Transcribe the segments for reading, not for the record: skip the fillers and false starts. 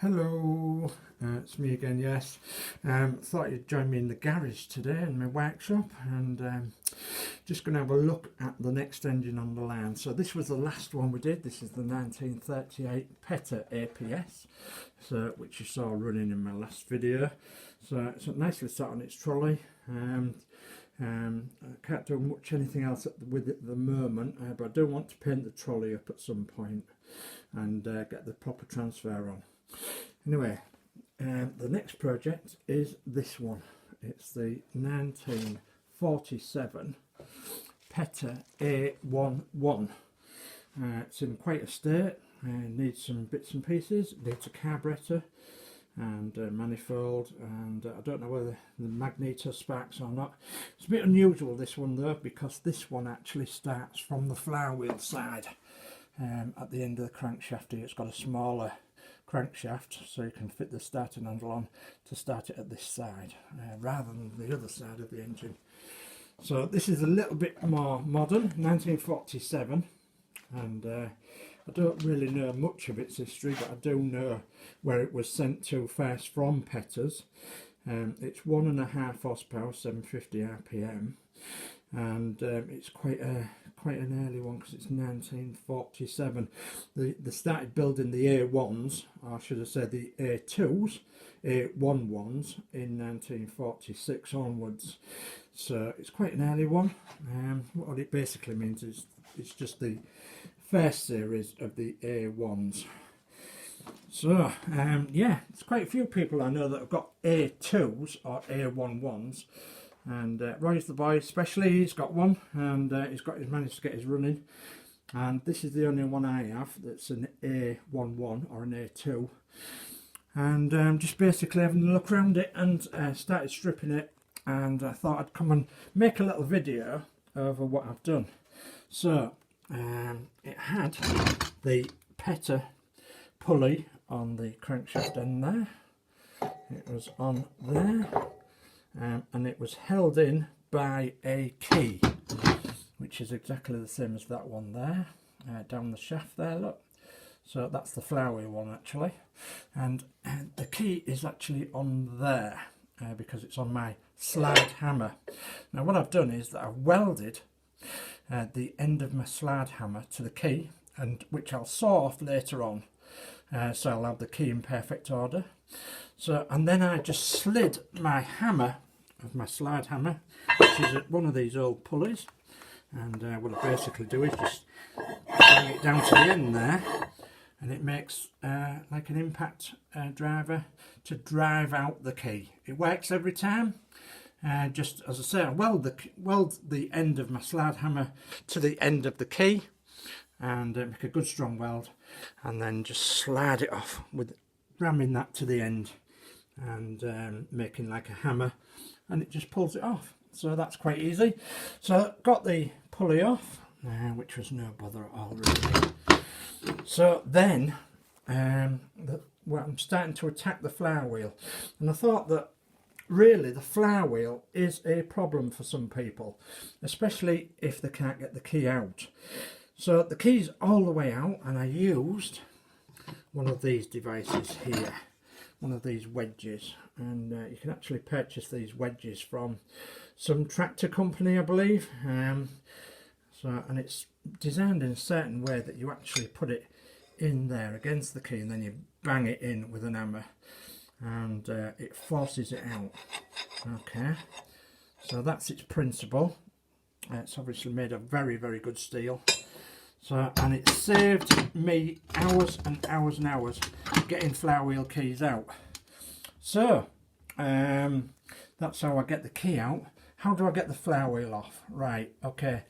Hello, it's me again, yes. Thought you'd join me in the garage today in my workshop, and just going to have a look at the next engine on the line. So this was the last one we did. This is the 1938 Petter APS, which you saw running in my last video. So it's nicely sat on its trolley. I can't do much anything else with it at the moment, but I do want to paint the trolley up at some point and get the proper transfer on. Anyway, the next project is this one. It's the 1947 Petter A11. It's in quite a state. Needs some bits and pieces. Needs a carburetor and a manifold, and I don't know whether the magneto sparks or not. It's a bit unusual, this one though, because this one actually starts from the flywheel side. At the end of the crankshaft here, it's got a smaller crankshaft, so you can fit the starting handle on to start it at this side rather than the other side of the engine. So this is a little bit more modern, 1947, and I don't really know much of its history, but I do know where it was sent to first from Petter's. It's 1.5 horsepower, 750 RPM, and it's quite an early one because it's 1947. They started building the A1s, or should I say the A2s, A11s in 1946 onwards. So it's quite an early one. What it basically means is it's just the first series of the A1s. So yeah, there's quite a few people I know that have got A2s or A11s. And Roy's the boy especially, he's got one, and he's managed to get his running, and this is the only one I have that's an A11 or an A2, and just basically having a look around it and started stripping it, and I thought I'd come and make a little video over what I've done. So it had the Petter pulley on the crankshaft end there, it was on there. And it was held in by a key, which is exactly the same as that one there, down the shaft there, look. So that's the flywheel one actually, and the key is actually on there because it's on my slide hammer. Now what I've done is that I've welded the end of my slide hammer to the key, and which I'll saw off later on, so I'll have the key in perfect order. So, and then I just slid my hammer of my slide hammer, which is one of these old pulleys, and what I basically do is just bring it down to the end there, and it makes like an impact driver to drive out the key. It works every time. Just as I say, I weld the end of my slide hammer to the end of the key, and make a good strong weld, and then just slide it off with ramming that to the end, and making like a hammer, and it just pulls it off. So that's quite easy. So got the pulley off, which was no bother at all really. So then I'm starting to attack the flywheel, and I thought that really the flywheel is a problem for some people, especially if they can't get the key out. So the key's all the way out, and I used one of these devices here, one of these wedges, and you can actually purchase these wedges from some tractor company, I believe. And it's designed in a certain way that you actually put it in there against the key, and then you bang it in with an hammer, and it forces it out. Okay, so that's its principle. It's obviously made of very, very good steel. So, and it saved me hours and hours and hours getting flywheel keys out. So that's how I get the key out. How do I get the flywheel off? Right, okay,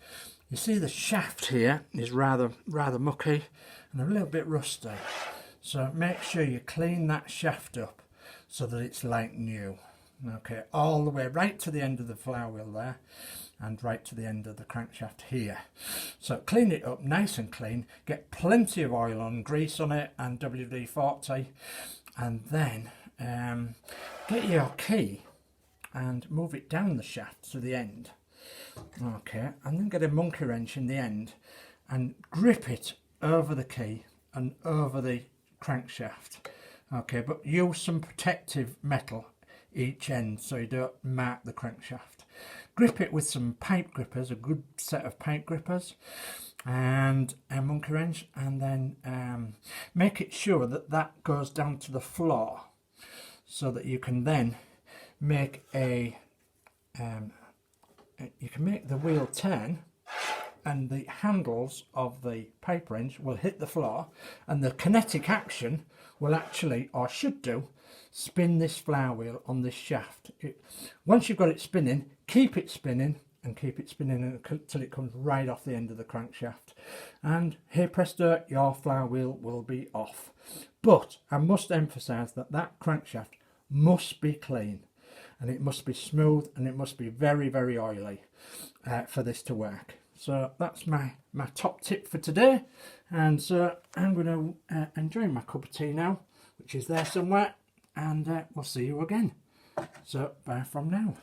you see the shaft here is rather mucky and a little bit rusty, so make sure you clean that shaft up so that it's like new. Okay, all the way right to the end of the flywheel there, and right to the end of the crankshaft here. So clean it up nice and clean, get plenty of oil and grease on it and WD-40, and then get your key and move it down the shaft to the end. Okay, and then get a monkey wrench in the end and grip it over the key and over the crankshaft, Okay, but use some protective metal each end so you don't mark the crankshaft. Grip it with some pipe grippers, a good set of pipe grippers, and a monkey wrench, and then make it sure that that goes down to the floor, so that you can then make you can make the wheel turn, and the handles of the pipe wrench will hit the floor, and the kinetic action will actually, or should do, spin this flywheel on this shaft. Once you've got it spinning, keep it spinning and keep it spinning until it comes right off the end of the crankshaft. And here presto, your flywheel will be off. But I must emphasise that that crankshaft must be clean, and it must be smooth, and it must be very, very oily for this to work. So that's my top tip for today, and so I'm going to enjoy my cup of tea now, which is there somewhere, and we'll see you again. So bye from now.